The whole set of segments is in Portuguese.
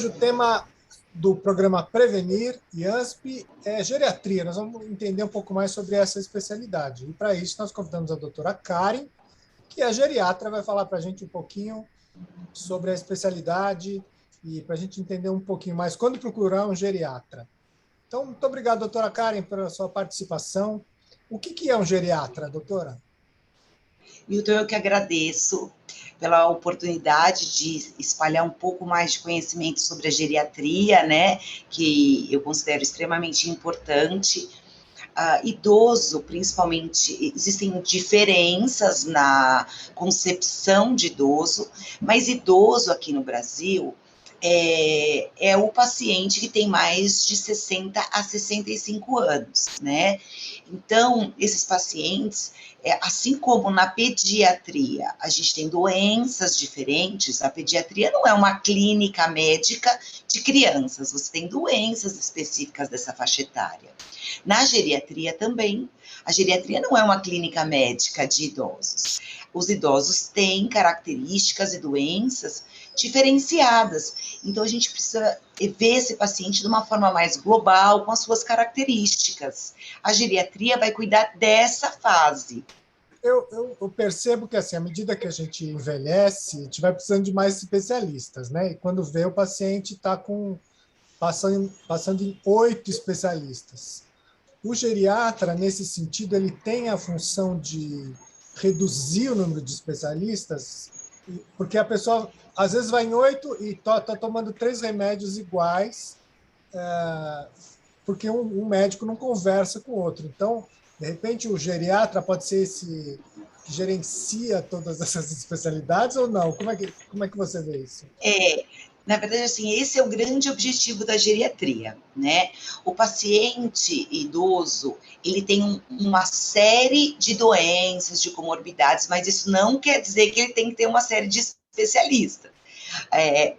O tema do programa Prevenir, IANSP, é geriatria. Nós vamos entender um pouco mais sobre essa especialidade. E para isso nós convidamos a doutora Karen, que é geriatra, vai falar para a gente um pouquinho sobre a especialidade e para a gente entender um pouquinho mais quando procurar um geriatra. Então, muito obrigado, doutora Karen, pela sua participação. O que é um geriatra, doutora? Milton, eu que agradeço pela oportunidade de espalhar um pouco mais de conhecimento sobre a geriatria, né, que eu considero extremamente importante. Idoso, principalmente, existem diferenças na concepção de idoso, mas idoso aqui no Brasil é o paciente que tem mais de 60 a 65 anos, né? Então, esses pacientes, assim como na pediatria, a gente tem doenças diferentes, a pediatria não é uma clínica médica de crianças, você tem doenças específicas dessa faixa etária. Na geriatria também, a geriatria não é uma clínica médica de idosos. Os idosos têm características e doenças diferenciadas. Então, a gente precisa ver esse paciente de uma forma mais global, com as suas características. A geriatria vai cuidar dessa fase. Eu percebo que, assim, à medida que a gente envelhece, a gente vai precisando de mais especialistas, né? E quando vê, o paciente está passando em 8 especialistas. O geriatra, nesse sentido, ele tem a função de reduzir o número de especialistas, porque a pessoa, às vezes, vai em 8 e está tomando 3 remédios iguais, porque um médico não conversa com o outro. Então, de repente, o geriatra pode ser esse que gerencia todas essas especialidades ou não? Como é que você vê isso? Na verdade, assim, esse é o grande objetivo da geriatria, né? O paciente idoso, ele tem uma série de doenças, de comorbidades, mas isso não quer dizer que ele tem que ter uma série de especialistas.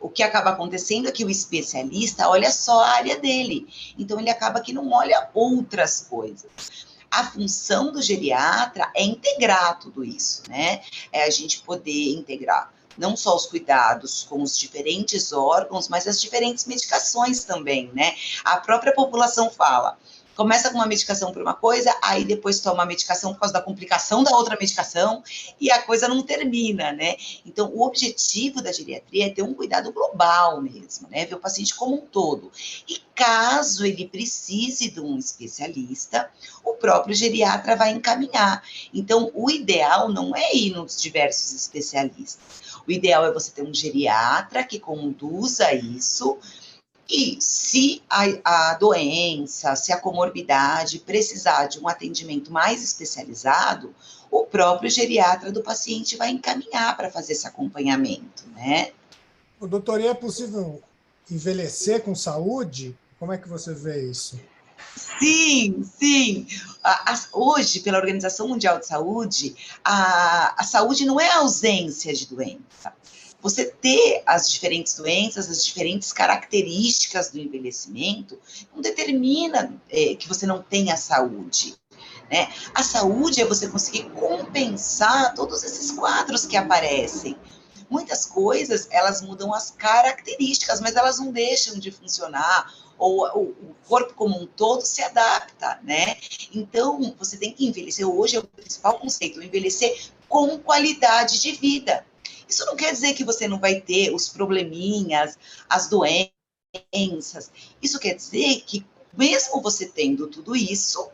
O que acaba acontecendo é que o especialista olha só a área dele, então ele acaba que não olha outras coisas. A função do geriatra é integrar tudo isso, né? É a gente poder integrar não só os cuidados com os diferentes órgãos, mas as diferentes medicações também, né? A própria população fala, começa com uma medicação por uma coisa, aí depois toma a medicação por causa da complicação da outra medicação, e a coisa não termina, né? Então, o objetivo da geriatria é ter um cuidado global mesmo, né? Ver o paciente como um todo. E caso ele precise de um especialista, o próprio geriatra vai encaminhar. Então, o ideal não é ir nos diversos especialistas. O ideal é você ter um geriatra que conduza isso, e se a doença, se a comorbidade precisar de um atendimento mais especializado, o próprio geriatra do paciente vai encaminhar para fazer esse acompanhamento, né? Doutor, e é possível envelhecer com saúde? Como é que você vê isso? Sim, sim. Hoje, pela Organização Mundial de Saúde, a saúde não é a ausência de doença. Você ter as diferentes doenças, as diferentes características do envelhecimento, não determina que você não tenha saúde, né? A saúde é você conseguir compensar todos esses quadros que aparecem. Muitas coisas, elas mudam as características, mas elas não deixam de funcionar, ou o corpo como um todo se adapta, né? Então, você tem que envelhecer. Hoje é o principal conceito, envelhecer com qualidade de vida. Isso não quer dizer que você não vai ter os probleminhas, as doenças. Isso quer dizer que, mesmo você tendo tudo isso,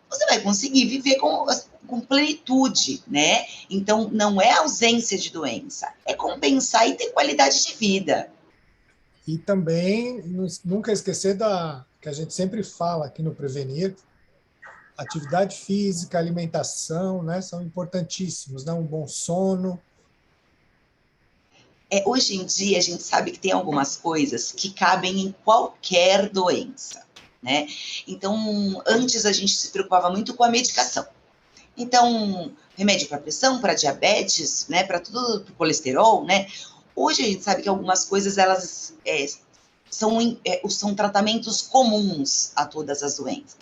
você vai conseguir viver com plenitude, né? Então, não é ausência de doença, é compensar e ter qualidade de vida. E também nunca esquecer da que a gente sempre fala aqui no Prevenir, atividade física, alimentação, né, são importantíssimos, né? Um bom sono. Hoje em dia, a gente sabe que tem algumas coisas que cabem em qualquer doença, né? Então, antes a gente se preocupava muito com a medicação. Então, remédio para pressão, para diabetes, né, para tudo, para colesterol, né? Hoje a gente sabe que algumas coisas elas são tratamentos comuns a todas as doenças.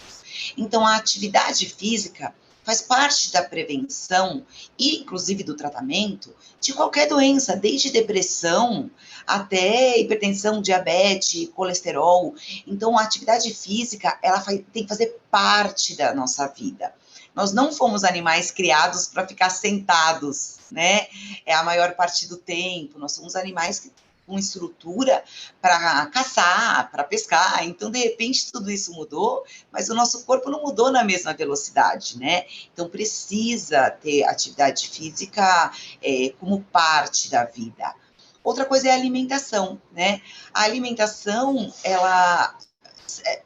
Então, a atividade física faz parte da prevenção e, inclusive, do tratamento de qualquer doença, desde depressão até hipertensão, diabetes, colesterol. Então, a atividade física, ela tem que fazer parte da nossa vida. Nós não fomos animais criados para ficar sentados, né? É a maior parte do tempo. Nós somos animais com estrutura para caçar, para pescar. Então, de repente, tudo isso mudou, mas o nosso corpo não mudou na mesma velocidade, né? Então, precisa ter atividade física como parte da vida. Outra coisa é a alimentação, né? A alimentação,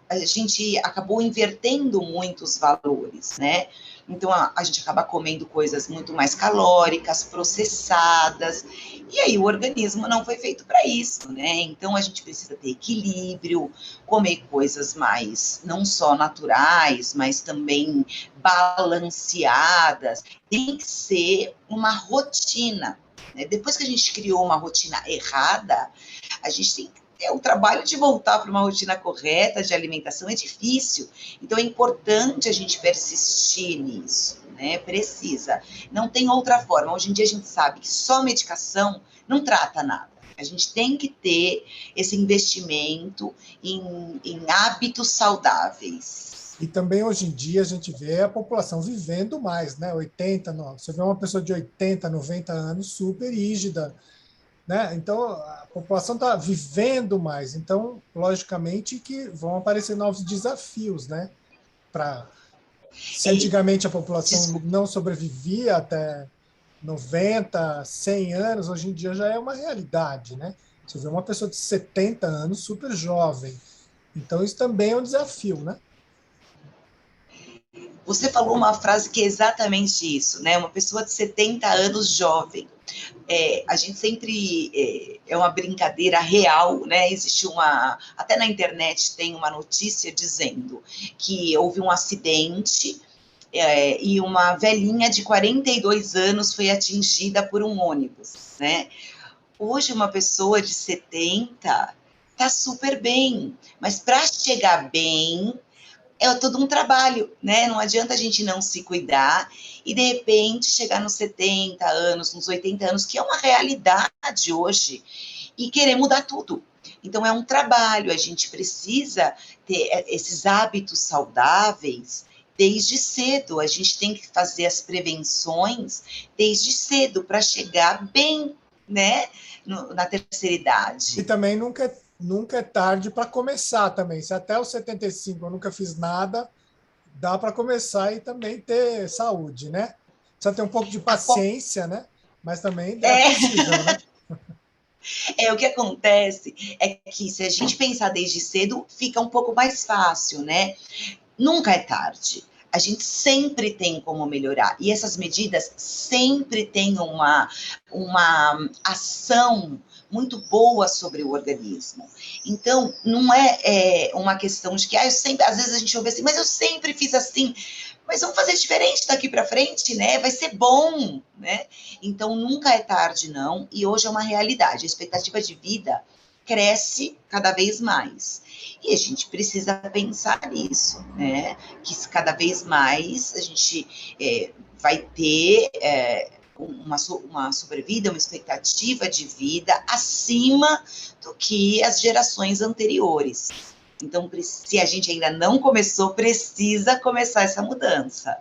a gente acabou invertendo muitos valores, né? Então, a gente acaba comendo coisas muito mais calóricas, processadas, e aí o organismo não foi feito para isso, né? Então, a gente precisa ter equilíbrio, comer coisas mais, não só naturais, mas também balanceadas. Tem que ser uma rotina, né? Depois que a gente criou uma rotina errada, a gente tem que o trabalho de voltar para uma rotina correta de alimentação é difícil. Então, é importante a gente persistir nisso, né? Precisa. Não tem outra forma. Hoje em dia, a gente sabe que só medicação não trata nada. A gente tem que ter esse investimento em hábitos saudáveis. E também, hoje em dia, a gente vê a população vivendo mais, né? 80, você vê uma pessoa de 80, 90 anos super rígida, né? Então, a população está vivendo mais. Então, logicamente que vão aparecer novos desafios, né? Se antigamente a população não sobrevivia até 90, 100 anos, hoje em dia já é uma realidade, né? Você vê uma pessoa de 70 anos super jovem. Então, isso também é um desafio, né? Você falou uma frase que é exatamente isso, né? Uma pessoa de 70 anos jovem. A gente sempre é uma brincadeira real, né? Existe até na internet tem uma notícia dizendo que houve um acidente e uma velhinha de 42 anos foi atingida por um ônibus, né? Hoje uma pessoa de 70 está super bem, mas para chegar bem é todo um trabalho, né? Não adianta a gente não se cuidar e, de repente, chegar nos 70 anos, nos 80 anos, que é uma realidade hoje, e querer mudar tudo. Então, é um trabalho, a gente precisa ter esses hábitos saudáveis desde cedo, a gente tem que fazer as prevenções desde cedo para chegar bem, né? Na terceira idade. E também nunca é tarde para começar também. Se até os 75 eu nunca fiz nada, dá para começar e também ter saúde, né? Precisa ter um pouco de paciência, né? Mas também é possível, né? O que acontece é que se a gente pensar desde cedo, fica um pouco mais fácil, né? Nunca é tarde. A gente sempre tem como melhorar. E essas medidas sempre têm uma ação muito boa sobre o organismo. Então, não é uma questão de que, às vezes a gente ouve assim, mas eu sempre fiz assim. Mas vamos fazer diferente daqui para frente, né? Vai ser bom, né? Então, nunca é tarde, não. E hoje é uma realidade. A expectativa de vida cresce cada vez mais. E a gente precisa pensar nisso, né? Que cada vez mais a gente vai ter uma sobrevida, uma expectativa de vida acima do que as gerações anteriores. Então, se a gente ainda não começou, precisa começar essa mudança.